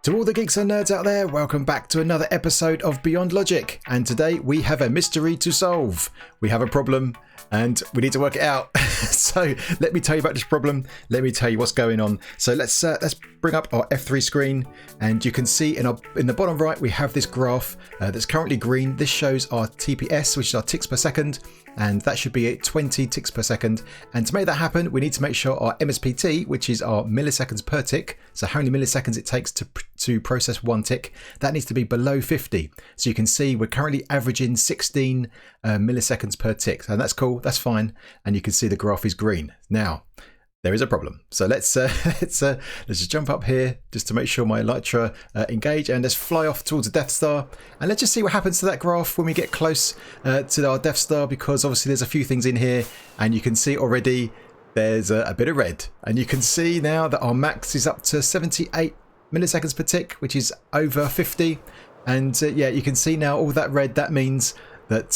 To all the geeks and nerds out there, welcome back to another episode of Beyond Logic. And today we have a mystery to solve. We have a problem and we need to work it out. So let me tell you about this problem. Let me tell you what's going on. So let's bring up our F3 screen, and you can see in the bottom right we have this graph that's currently green. This shows our TPS, which is our ticks per second, and that should be at 20 ticks per second. And to make that happen, we need to make sure our MSPT, which is our milliseconds per tick, so how many milliseconds it takes to process one tick, that needs to be below 50. So you can see we're currently averaging 16 milliseconds per tick, and that's cool, that's fine. And you can see the graph is green. Now there is a problem, so let's just jump up here just to make sure my elytra engage, and let's fly off towards the Death Star, and let's just see what happens to that graph when we get close to our Death Star, because obviously there's a few things in here, and you can see already there's a bit of red, and you can see now that our max is up to 78 milliseconds per tick, which is over 50, and yeah, you can see now all that red, that means that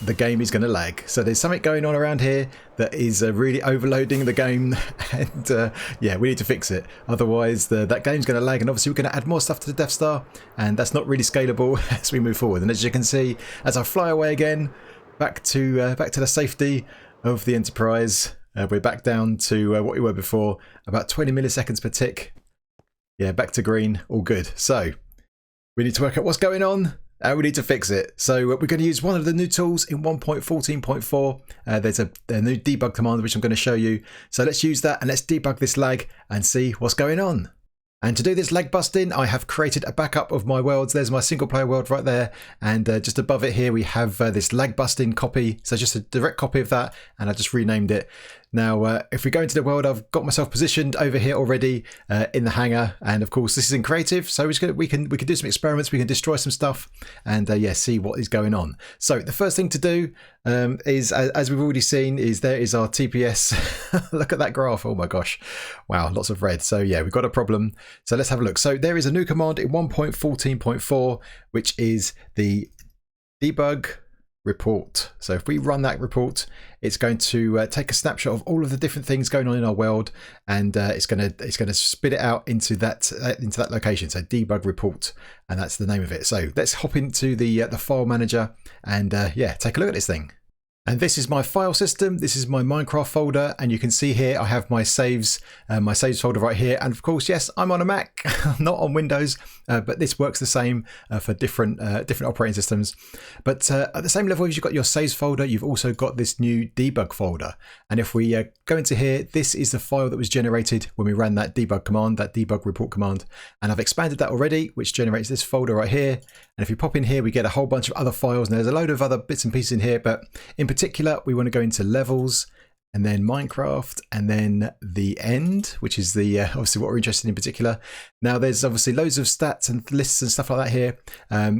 the game is going to lag. So there's something going on around here that is really overloading the game, and yeah, we need to fix it. Otherwise that game's going to lag, and obviously we're going to add more stuff to the Death Star, and that's not really scalable as we move forward. And as you can see, as I fly away again back to the safety of the Enterprise, we're back down to what we were before, about 20 milliseconds per tick. Yeah, back to green, all good. So we need to work out what's going on, and we need to fix it. So we're going to use one of the new tools in 1.14.4. There's a new debug command which I'm going to show you. So let's use that and let's debug this lag and see what's going on. And to do this lag busting, I have created a backup of my worlds. There's my single player world right there. And just above it here, we have this lag busting copy. So just a direct copy of that. And I just renamed it. Now, if we go into the world, I've got myself positioned over here already in the hangar. And of course, this is in creative. So we can do some experiments. We can destroy some stuff and yeah, see what is going on. So the first thing to do is, as we've already seen, is there is our TPS. Look at that graph. Oh my gosh. Wow, lots of red. So yeah, we've got a problem. So let's have a look. So there is a new command in 1.14.4, which is the debug report. So if we run that report, it's going to take a snapshot of all of the different things going on in our world, and it's going to spit it out into that location. So debug report, and that's the name of it. So let's hop into the file manager and yeah, take a look at this thing. And this is my file system. This is my Minecraft folder, and you can see here I have my saves folder right here. And of course, yes, I'm on a Mac, not on Windows, but this works the same for different operating systems. But at the same level as you've got your saves folder, you've also got this new debug folder. And if we go into here, this is the file that was generated when we ran that debug command, that debug report command. And I've expanded that already, which generates this folder right here. And if we pop in here, we get a whole bunch of other files, and there's a load of other bits and pieces in here, but in particular, we want to go into levels, and then Minecraft, and then the end, which is the obviously what we're interested in particular. Now there's obviously loads of stats and lists and stuff like that here.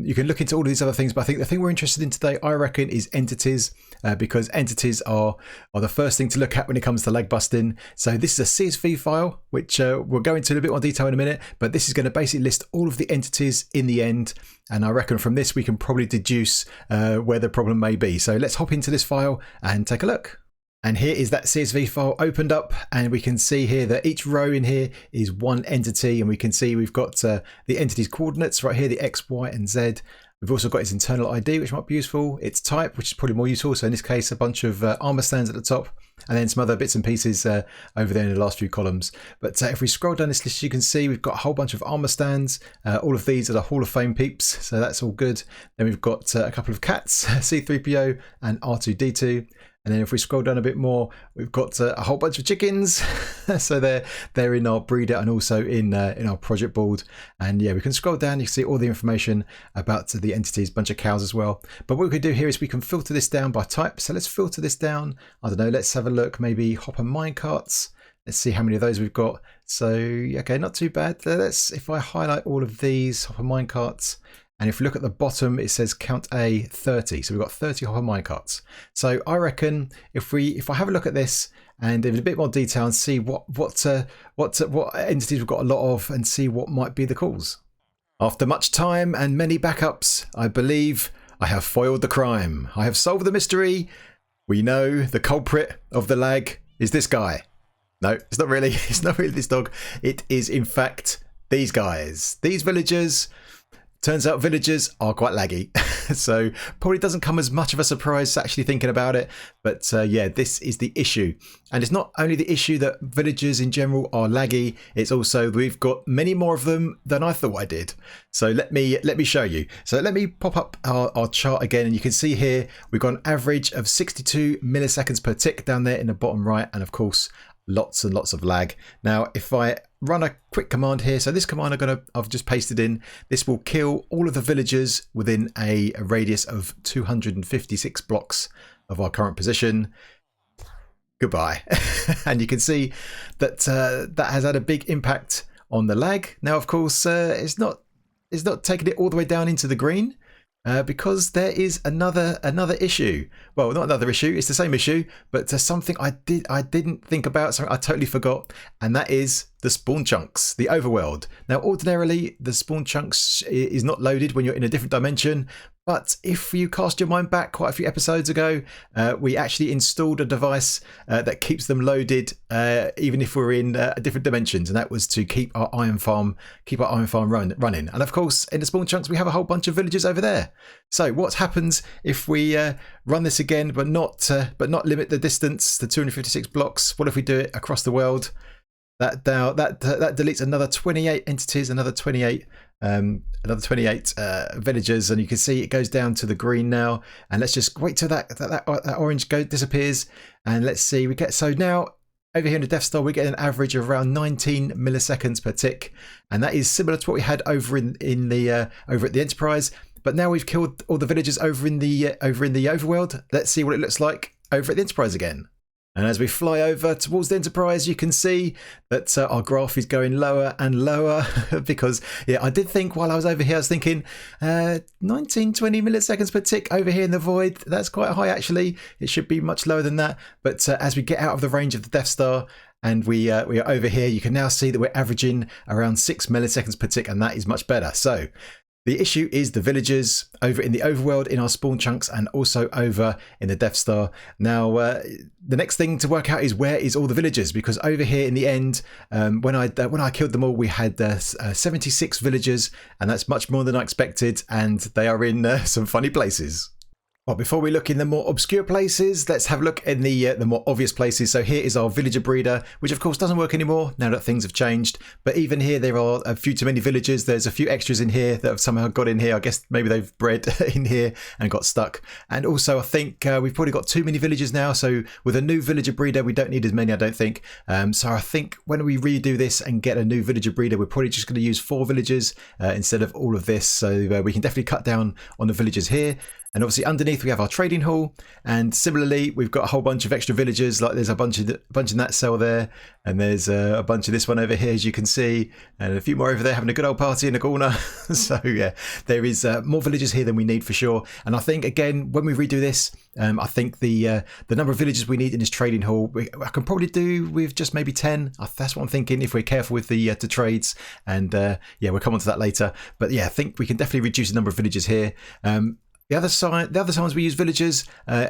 You can look into all of these other things, but I think the thing we're interested in today, I reckon, is entities, because entities are the first thing to look at when it comes to lag busting. So this is a CSV file, which we'll go into in a bit more detail in a minute, but this is going to basically list all of the entities in the end. And I reckon from this we can probably deduce where the problem may be. So let's hop into this file and take a look. And here is that CSV file opened up, and we can see here that each row in here is one entity, and we can see we've got the entity's coordinates right here, the X, Y, and Z. We've also got its internal ID, which might be useful, its type, which is probably more useful. So in this case, a bunch of armor stands at the top, and then some other bits and pieces over there in the last few columns. But if we scroll down this list, you can see we've got a whole bunch of armor stands. All of these are the Hall of Fame peeps, so that's all good. Then we've got a couple of cats, C-3PO and R2-D2. And then if we scroll down a bit more, we've got a whole bunch of chickens. So they're in our breeder and also in our project board. And yeah, we can scroll down, you can see all the information about the entities, bunch of cows as well. But what we can do here is we can filter this down by type. So let's filter this down. I don't know, let's have a look, maybe hopper minecarts. Let's see how many of those we've got. So, okay, not too bad. If I highlight all of these hopper minecarts, and if you look at the bottom, it says count A 30. So we've got 30 hopper minecarts. So I reckon if I have a look at this and in a bit more detail and see what entities we've got a lot of, and see what might be the cause. After much time and many backups, I believe I have foiled the crime. I have solved the mystery. We know the culprit of the lag is this guy. No, it's not really. It's not really this dog. It is in fact these guys, these villagers. Turns out villagers are quite laggy, so probably doesn't come as much of a surprise actually thinking about it. But yeah, this is the issue. And it's not only the issue that villagers in general are laggy, it's also we've got many more of them than I thought I did. So let me show you. So let me pop up our chart again, and you can see here we've got an average of 62 milliseconds per tick down there in the bottom right, and of course lots and lots of lag. Now if I run a quick command here, so this command I've just pasted in, this will kill all of the villagers within a radius of 256 blocks of our current position. Goodbye. And you can see that that has had a big impact on the lag. Now of course it's not taking it all the way down into the green, because there is another issue. Well, not another issue, it's the same issue, but something I didn't think about, something I totally forgot, and that is the spawn chunks, the overworld. Now ordinarily the spawn chunks is not loaded when you're in a different dimension, but if you cast your mind back quite a few episodes ago, we actually installed a device that keeps them loaded even if we're in different dimensions, and that was to keep our iron farm running. And of course in the spawn chunks we have a whole bunch of villagers over there. So what happens if we run this again but not limit the distance to 256 blocks? What if we do it across the world? That deletes another 28 entities, another 28 villagers, and you can see it goes down to the green now. And let's just wait till that orange disappears, and let's see, we get, so now over here in the Death Star we get an average of around 19 milliseconds per tick, and that is similar to what we had over at the Enterprise. But now we've killed all the villagers over in the overworld. Let's see what it looks like over at the Enterprise again. And as we fly over towards the Enterprise, you can see that our graph is going lower and lower because, yeah, I did think while I was over here, I was thinking 19, 20 milliseconds per tick over here in the void. That's quite high, actually. It should be much lower than that. But as we get out of the range of the Death Star and we are over here, you can now see that we're averaging around 6 milliseconds per tick, and that is much better. So the issue is the villagers over in the overworld in our spawn chunks, and also over in the Death Star. Now, the next thing to work out is where is all the villagers, because over here in the end, when I killed them all, we had 76 villagers, and that's much more than I expected, and they are in some funny places. Well, before we look in the more obscure places, let's have a look in the more obvious places. So here is our villager breeder, which of course doesn't work anymore now that things have changed. But even here, there are a few too many villagers. There's a few extras in here that have somehow got in here. I guess maybe they've bred in here and got stuck. And also, I think we've probably got too many villagers now. So with a new villager breeder, we don't need as many, I don't think. So I think when we redo this and get a new villager breeder, we're probably just going to use 4 villagers instead of all of this. So we can definitely cut down on the villagers here. And obviously underneath we have our trading hall, and similarly we've got a whole bunch of extra villagers. Like there's a bunch in that cell there, and there's a bunch of this one over here, as you can see, and a few more over there having a good old party in the corner. So yeah, there is more villagers here than we need for sure. And I think again when we redo this, I think the number of villagers we need in this trading hall, I can probably do with just maybe 10. That's what I'm thinking if we're careful with the trades. And yeah, we'll come on to that later. But yeah, I think we can definitely reduce the number of villagers here. The other times we use villagers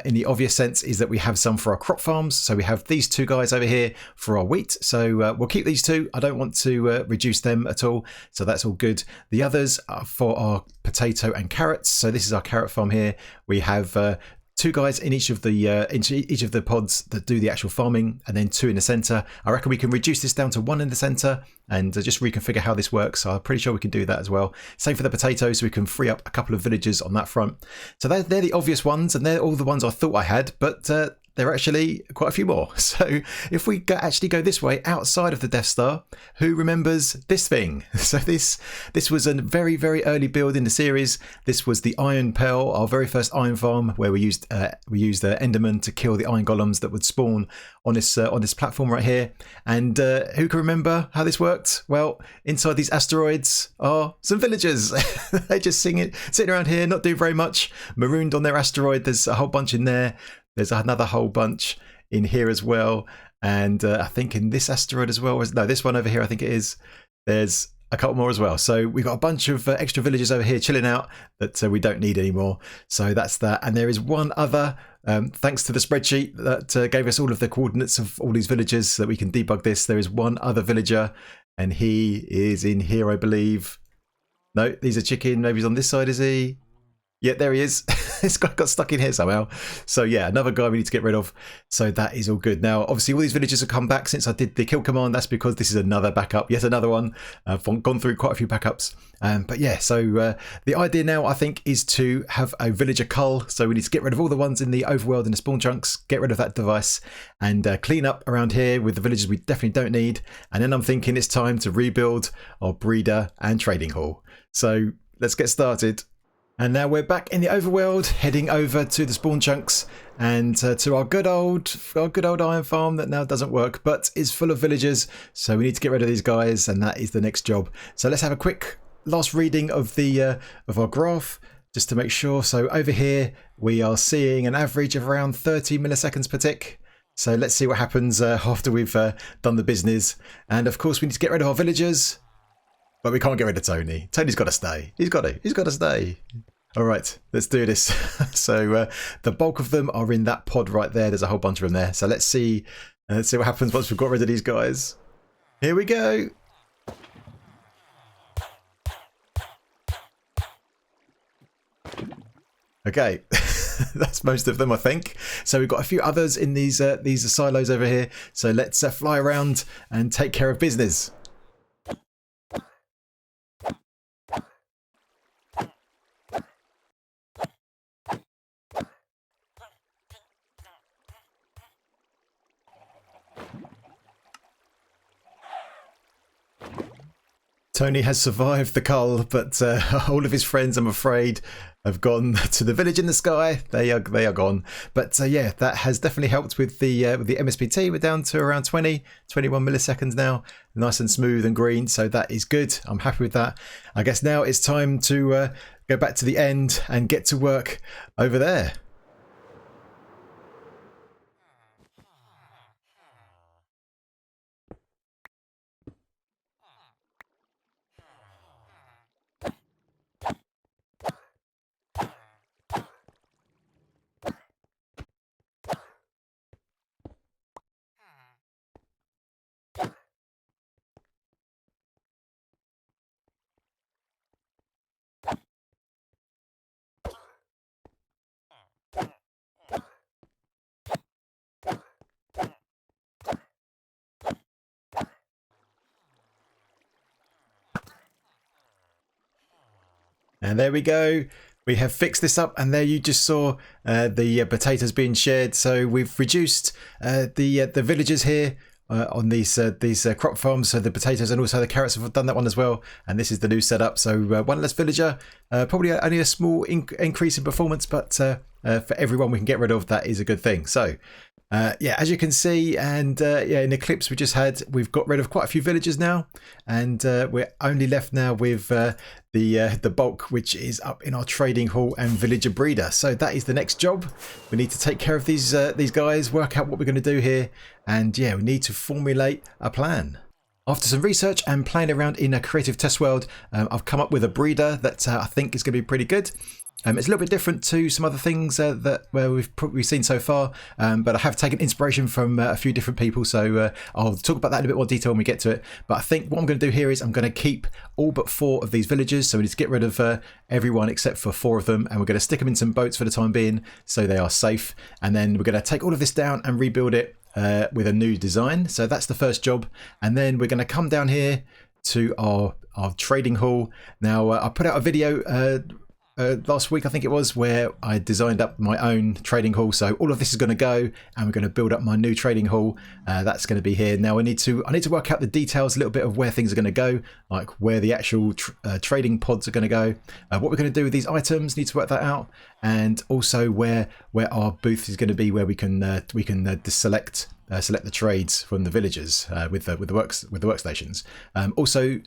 in the obvious sense is that we have some for our crop farms. So we have these 2 guys over here for our wheat. So we'll keep these 2. I don't want to reduce them at all. So that's all good. The others are for our potato and carrots. So this is our carrot farm here. We have 2 guys in each of the pods that do the actual farming, and then 2 in the center. I reckon we can reduce this down to 1 in the center and just reconfigure how this works. So I'm pretty sure we can do that as well. Same for the potatoes, so we can free up a couple of villagers on that front. So they're the obvious ones, and they're all the ones I thought I had, but there are actually quite a few more. So if we actually go this way outside of the Death Star, who remembers this thing? So this was a very, very early build in the series. This was the Iron Pearl, our very first iron farm, where we used Enderman to kill the iron golems that would spawn on this platform right here. And who can remember how this worked? Well, inside these asteroids are some villagers. They're just sitting around here, not doing very much, marooned on their asteroid. There's a whole bunch in there. There's another whole bunch in here as well. And I think in this asteroid as well. No, this one over here, I think it is. There's a couple more as well. So we've got a bunch of extra villagers over here chilling out that we don't need anymore. So that's that. And there is one other, thanks to the spreadsheet that gave us all of the coordinates of all these villagers so that we can debug this. There is one other villager And he is in here, I believe. No, he's a chicken. Maybe he's on this side, is he? Yeah, there he is. This guy got stuck in here somehow. So yeah, another guy we need to get rid of. So that is all good. Now, obviously, all these villagers have come back since I did the kill command. That's because this is another backup. Yet another one. I've gone through quite a few backups. But yeah, so the idea now, I think, is to have a villager cull. So we need to get rid of all the ones in the overworld and the spawn chunks, get rid of that device, and clean up around here with the villagers we definitely don't need. And then I'm thinking it's time to rebuild our breeder and trading hall. So let's get started. And now we're back in the overworld, heading over to the spawn chunks and to our good old iron farm that now doesn't work, but is full of villagers. So we need to get rid of these guys, and that is the next job. So let's have a quick last reading of the of our graph just to make sure. So over here we are seeing an average of around 30 milliseconds per tick. So let's see what happens after we've done the business. And of course we need to get rid of our villagers. But we can't get rid of Tony. Tony's got to stay. He's got to stay. All right, let's do this. So the bulk of them are in that pod right there. There's a whole bunch of them there. So let's see what happens once we've got rid of these guys. Here we go. Okay, that's most of them, I think. So we've got a few others in these silos over here. So let's fly around and take care of business. Tony has survived the cull, but all of his friends, I'm afraid, have gone to the village in the sky. They are gone. But yeah, that has definitely helped with the MSPT. We're down to around 21 milliseconds now, nice and smooth and green. So that is good. I'm happy with that. I guess now it's time to go back to the end and get to work over there. And there we go. We have fixed this up, and there you just saw the potatoes being shared. So we've reduced the villagers here on these crop farms. So the potatoes and also the carrots have done that one as well. And this is the new setup. So one less villager, probably only a small increase in performance, but for everyone we can get rid of, that is a good thing. So yeah, as you can see, and yeah, in the clips we just had, we've got rid of quite a few villagers now, and we're only left now with the bulk, which is up in our trading hall and villager breeder. So that is the next job. We need to take care of these guys, work out what we're going to do here, and yeah, we need to formulate a plan. After some research and playing around in a creative test world, I've come up with a breeder that I think is going to be pretty good. It's a little bit different to some other things where we've probably seen so far, but I have taken inspiration from a few different people, so I'll talk about that in a bit more detail when we get to it. But I think what I'm going to do here is I'm going to keep all but 4 of these villagers, so we need to get rid of everyone except for 4 of them, and we're going to stick them in some boats for the time being so they are safe, and then we're going to take all of this down and rebuild it with a new design. So that's the first job, and then we're going to come down here to our trading hall. Now I put out a video last week, I think it was, where I designed up my own trading hall. So all of this is going to go, and we're going to build up my new trading hall. That's going to be here. Now I need to work out the details a little bit of where things are going to go, like where the actual trading pods are going to go, what we're going to do with these items. Need to work that out, and also where our booth is going to be, where we can select the trades from the villagers with the workstations. Also,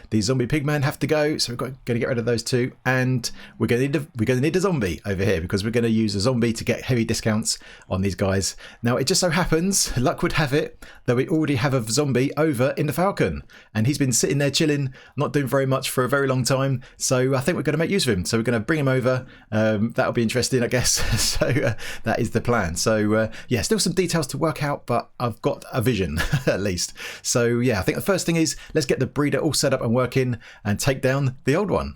the zombie pigmen have to go, so we're going to get rid of those too. And we're going to need a zombie over here, because we're going to use a zombie to get heavy discounts on these guys. Now it just so happens, luck would have it, that we already have a zombie over in the Falcon, and he's been sitting there chilling, not doing very much for a very long time. So I think we're going to make use of him. So we're going to bring him over. That'll be interesting, I guess. So that is the plan. So yeah, still some details to work out but I've got a vision at least. So yeah, I think the first thing is let's get the breeder all set up and working and take down the old one.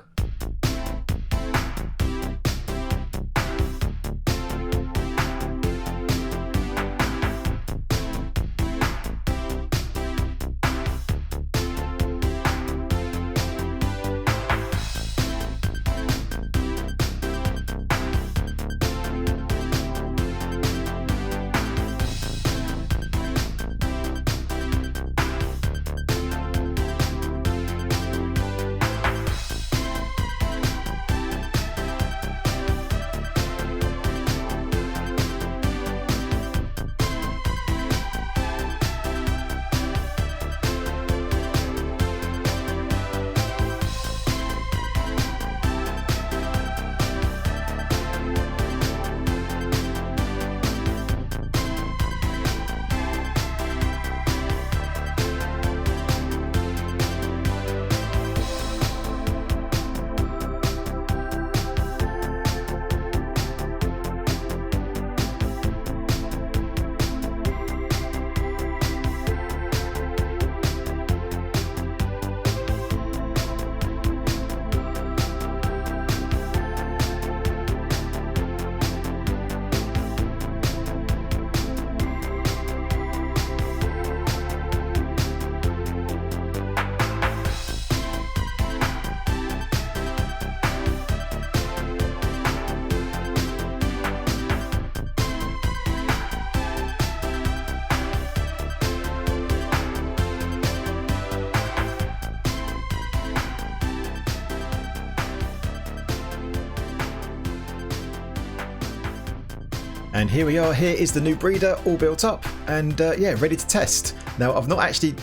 And here we are, here is the new breeder all built up and yeah, ready to test. Now I've not actually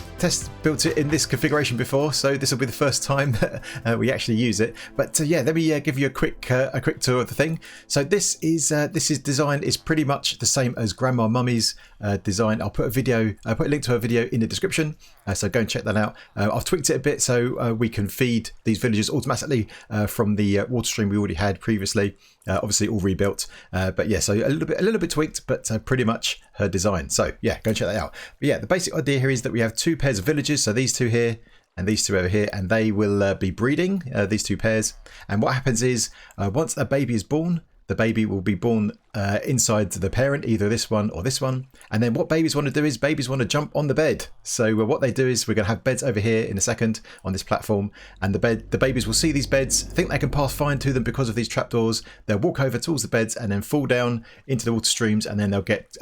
built it in this configuration before, so this will be the first time we actually use it. But yeah, let me give you a quick tour of the thing. So this is design is pretty much the same as Grandma Mummy's design. I'll put a link to her video in the description, so go and check that out. I've tweaked it a bit so we can feed these villagers automatically from the water stream we already had previously. Obviously all rebuilt, but yeah, so a little bit tweaked, but pretty much her design. So yeah, go and check that out. But yeah, the basic idea here is that we have two pairs of villagers, so these two here and these two over here, and they will be breeding, these two pairs. And what happens is once a baby is born, the baby will be born inside the parent, either this one or this one. And then what babies want to do is babies want to jump on the bed. So what they do is we're going to have beds over here in a second on this platform, and the babies will see these beds, think they can pass fine to them because of these trapdoors. They'll walk over towards the beds and then fall down into the water streams, and then they'll get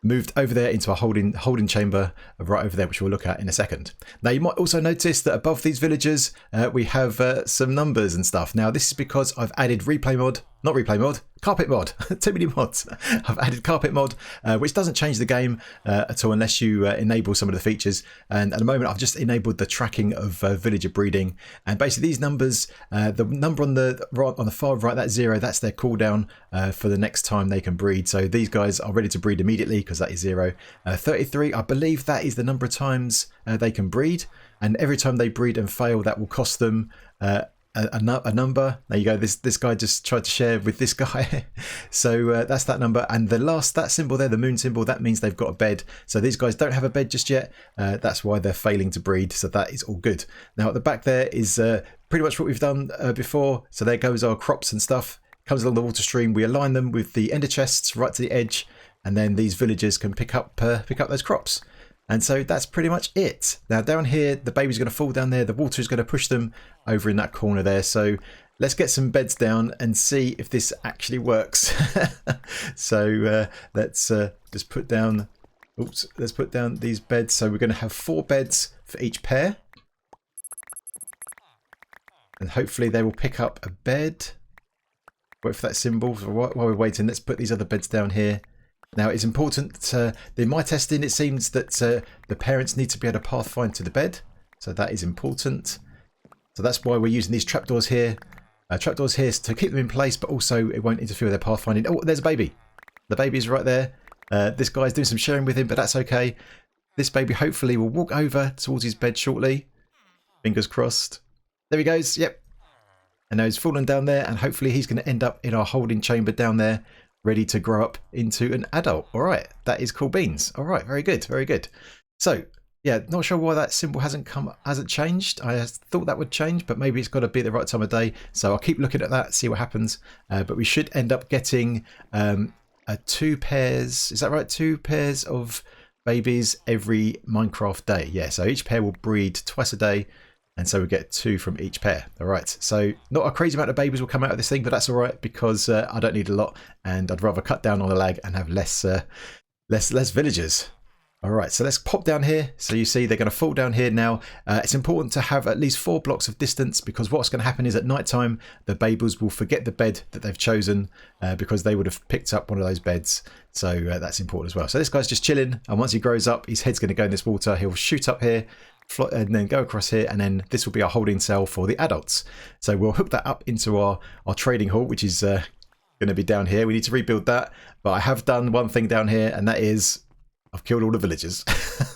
moved over there into a holding chamber right over there, which we'll look at in a second. Now you might also notice that above these villagers we have some numbers and stuff. Now this is because I've added carpet mod. Too many mods. I've added carpet mod, which doesn't change the game at all unless you enable some of the features. And at the moment I've just enabled the tracking of villager breeding, and basically these numbers, the number on the far right, that's 0, that's their cooldown for the next time they can breed. So these guys are ready to breed immediately because that is 0. 33, I believe that is the number of times they can breed, and every time they breed and fail that will cost them a number. There you go, this guy just tried to share with this guy. So that's that number, and that symbol there, the moon symbol, that means they've got a bed. So these guys don't have a bed just yet, that's why they're failing to breed, so that is all good. Now at the back there is pretty much what we've done before. So there goes our crops and stuff, comes along the water stream, we align them with the ender chests right to the edge, and then these villagers can pick up those crops. And so that's pretty much it. Now down here, the baby's going to fall down there. The water is going to push them over in that corner there. So let's get some beds down and see if this actually works. So let's just put down, let's put down these beds. So we're going to have 4 beds for each pair. And hopefully they will pick up a bed. Wait for that symbol. So while we're waiting, let's put these other beds down here. Now it's important, in my testing it seems that the parents need to be able to pathfind to the bed, so that is important. So that's why we're using these trapdoors here. Trapdoors here to keep them in place, but also it won't interfere with their pathfinding. Oh, there's a baby. The baby's right there. This guy's doing some sharing with him, but that's okay. This baby hopefully will walk over towards his bed shortly. Fingers crossed. There he goes, yep. And now he's fallen down there, and hopefully he's going to end up in our holding chamber down there, ready to grow up into an adult. All right, that is cool beans. All right, very good, very good. So yeah, not sure why that symbol hasn't changed. I thought that would change, but maybe it's got to be the right time of day. So I'll keep looking at that, see what happens. But we should end up getting 2 pairs. Is that right? 2 pairs of babies every Minecraft day. Yeah, so each pair will breed twice a day. And so we get 2 from each pair. All right, so not a crazy amount of babies will come out of this thing, but that's all right because I don't need a lot, and I'd rather cut down on the lag and have less villagers. All right, so let's pop down here. So you see they're going to fall down here now. It's important to have at least 4 blocks of distance because what's going to happen is at night time the babies will forget the bed that they've chosen because they would have picked up one of those beds. So that's important as well. So this guy's just chilling, and once he grows up, his head's going to go in this water. He'll shoot up here, and then go across here, and then this will be our holding cell for the adults. So we'll hook that up into our trading hall, which is going to be down here. We need to rebuild that, but I have done one thing down here, and that is I've killed all the villagers.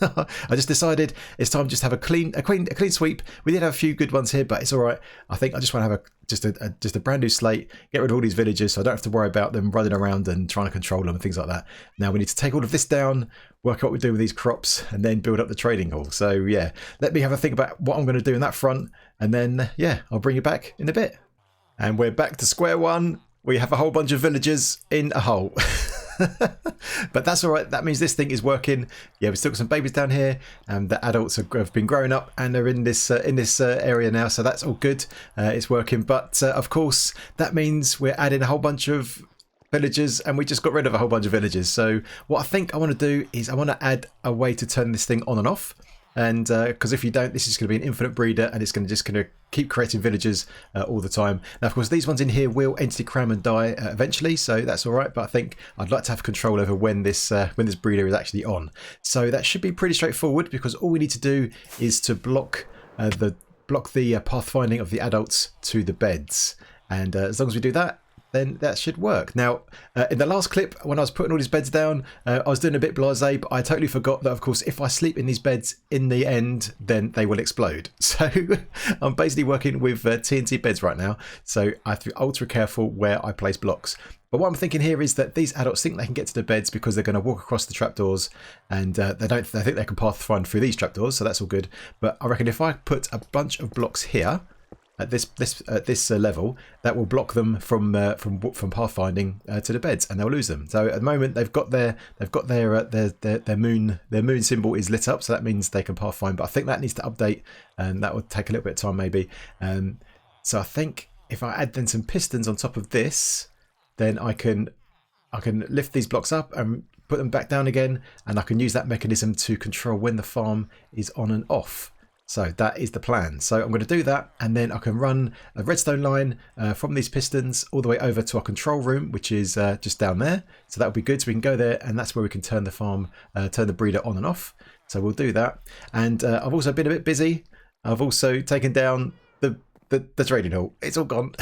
I just decided it's time just to have a clean sweep. We did have a few good ones here, but it's all right. I think I just want to have just a brand new slate, get rid of all these villagers so I don't have to worry about them running around and trying to control them and things like that. Now we need to take all of this down, work out what we do with these crops, and then build up the trading hall. So yeah, let me have a think about what I'm going to do in that front, and then yeah, I'll bring you back in a bit. And we're back to square one. We have a whole bunch of villagers in a hole. But that's all right. That means this thing is working. Yeah, we've still got some babies down here, and the adults have been growing up and they're in this area now. So that's all good. It's working. But of course, that means we're adding a whole bunch of villagers, and we just got rid of a whole bunch of villagers. So what I think I want to do is I want to add a way to turn this thing on and off. And because if you don't, this is going to be an infinite breeder, and it's going to keep creating villagers all the time. Now, of course, these ones in here will entity cram and die eventually, so that's all right. But I think I'd like to have control over when this breeder is actually on. So that should be pretty straightforward because all we need to do is to block the pathfinding of the adults to the beds, and as long as we do that, then that should work. Now, in the last clip, when I was putting all these beds down, I was doing a bit blasé, but I totally forgot that, of course, if I sleep in these beds in the end, then they will explode. So I'm basically working with TNT beds right now. So I have to be ultra careful where I place blocks. But what I'm thinking here is that these adults think they can get to the beds because they're going to walk across the trapdoors, and they think they can pathfind through these trapdoors, so that's all good. But I reckon if I put a bunch of blocks here, at this level, that will block them from pathfinding to the beds, and they'll lose them. So at the moment they've got their moon symbol is lit up, so that means they can pathfind. But I think that needs to update, and that will take a little bit of time maybe. So I think if I add then some pistons on top of this, then I can lift these blocks up and put them back down again, and I can use that mechanism to control when the farm is on and off. So that is the plan. So I'm going to do that, and then I can run a redstone line from these pistons all the way over to our control room, which is just down there. So that will be good. So we can go there, and that's where we can turn the farm, turn the breeder on and off. So we'll do that. And I've also been a bit busy. I've also taken down the trading hall. It's all gone.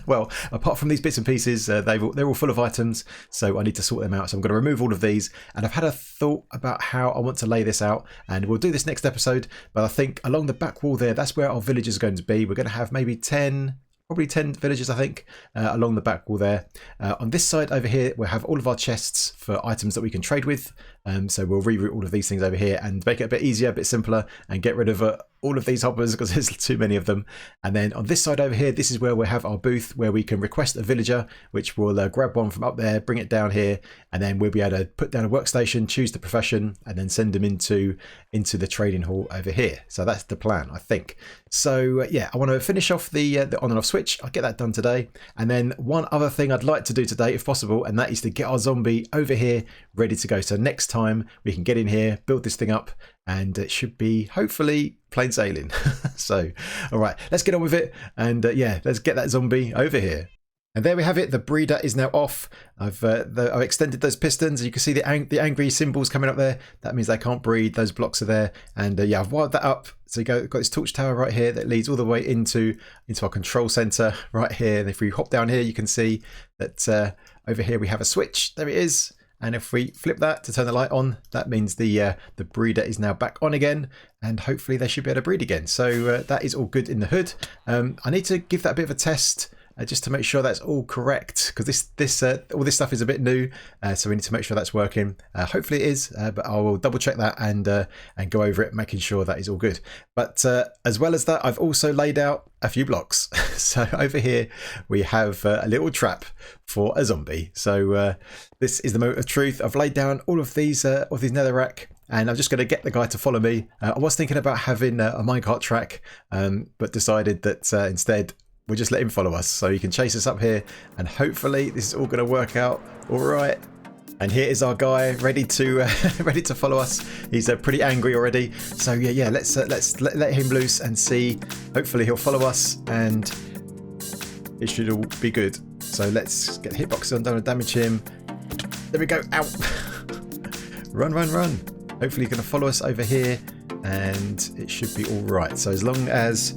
Well, apart from these bits and pieces, they're all full of items, so I need to sort them out. So I'm going to remove all of these, and I've had a thought about how I want to lay this out, and we'll do this next episode. But I think along the back wall there, that's where our villagers are going to be. We're going to have maybe 10 villagers, I think, along the back wall there. On this side over here, we'll have all of our chests for items that we can trade with. So we'll reroute all of these things over here and make it a bit easier, a bit simpler, and get rid of all of these hoppers because there's too many of them. And then on this side over here, this is where we'll have our booth where we can request a villager, which will grab one from up there, bring it down here, and then we'll be able to put down a workstation, choose the profession, and then send them into the trading hall over here. So that's the plan, I think. So yeah, I want to finish off the on and off switch. I'll get that done today. And then one other thing I'd like to do today, if possible, and that is to get our zombie over here ready to go. So next time we can get in here, build this thing up, and it should be hopefully plain sailing. So all right, let's get on with it, and yeah, let's get that zombie over here. And there we have it. The breeder is now off. I've extended those pistons. You can see the angry symbols coming up there. That means they can't breed. Those blocks are there. And yeah, I've wired that up. So you got this torch tower right here that leads all the way into our control center right here. And if we hop down here, you can see that over here we have a switch. There it is. And if we flip that to turn the light on, that means the breeder is now back on again, and hopefully they should be able to breed again. So that is all good in the hood. I need to give that a bit of a test just to make sure that's all correct, because all this stuff is a bit new, so we need to make sure that's working. Hopefully it is, but I will double check that and go over it, making sure that is all good. But as well as that, I've also laid out a few blocks. So over here we have a little trap for a zombie. So this is the moment of truth. I've laid down all of these netherrack, and I'm just going to get the guy to follow me. I was thinking about having a minecart track, but decided that instead we'll just let him follow us. So he can chase us up here, and hopefully this is all going to work out all right. And here is our guy ready to follow us. He's pretty angry already. So yeah, let's let him loose and see. Hopefully he'll follow us, and it should all be good. So let's get the hitboxes on, don't want to damage him. There we go. Ow! Run! Hopefully he's going to follow us over here, and it should be all right. So as long as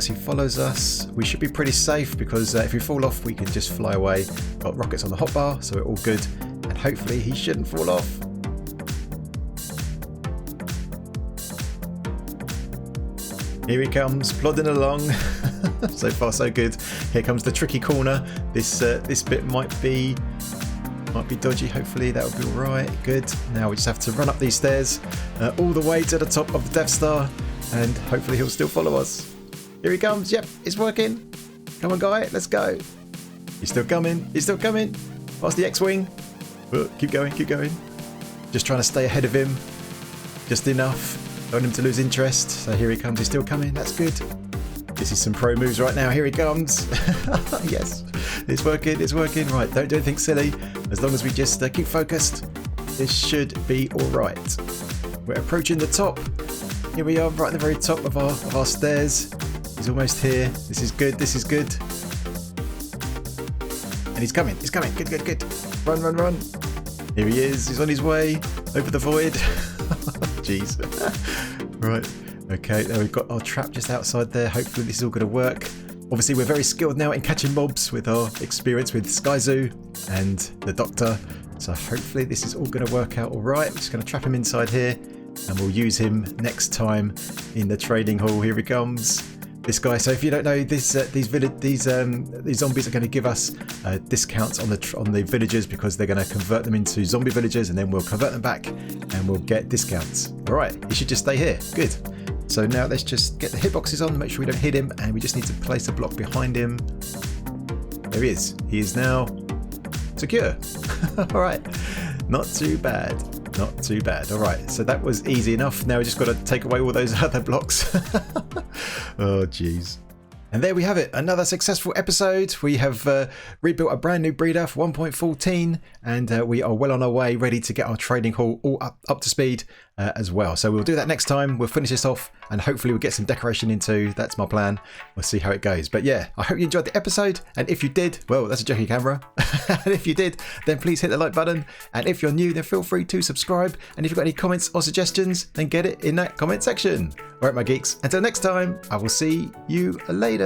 he follows us, we should be pretty safe, because if we fall off, we can just fly away. Got rockets on the hotbar, so we're all good, and hopefully he shouldn't fall off. Here he comes, plodding along. So far so good. Here comes the tricky corner. This bit might be dodgy. Hopefully that will be all right. Good. Now we just have to run up these stairs all the way to the top of the Death Star, and hopefully he'll still follow us. Here he comes. Yep, it's working. Come on, guy. Let's go. He's still coming. Past the X-Wing. Oh, keep going. Just trying to stay ahead of him. Just enough. Don't want him to lose interest. So here he comes. He's still coming. That's good. This is some pro moves right now. Here he comes. Yes. It's working. Right. Don't do anything silly. As long as we just keep focused, this should be all right. We're approaching the top. Here we are, right at the very top of our stairs. He's almost here. This is good. And he's coming. Good. Run. Here he is. He's on his way over the void. Jeez. Right. Okay, there we've got our trap just outside there. Hopefully this is all going to work. Obviously we're very skilled now in catching mobs with our experience with Sky Zoo and the Doctor. So hopefully this is all going to work out all right. We're just going to trap him inside here, and we'll use him next time in the trading hall. Here he comes. This guy. So if you don't know, these zombies are going to give us discounts on the villagers, because they're going to convert them into zombie villagers, and then we'll convert them back and we'll get discounts. All right, he should just stay here. Good. So now let's just get the hitboxes on, make sure we don't hit him, and we just need to place a block behind him. There he is. He is now secure. All right, not too bad. All right, so that was easy enough. Now we just got to take away all those other blocks. Oh jeez. And there we have it, another successful episode. We have rebuilt a brand new breeder for 1.14, and we are well on our way, ready to get our trading hall all up to speed as well. So we'll do that next time. We'll finish this off, and hopefully we'll get some decoration into. That's my plan. We'll see how it goes. But yeah, I hope you enjoyed the episode, and if you did, well, that's a jokey camera. And if you did, then please hit the like button. And if you're new, then feel free to subscribe. And if you've got any comments or suggestions, then get it in that comment section. All right, my geeks, until next time, I will see you later.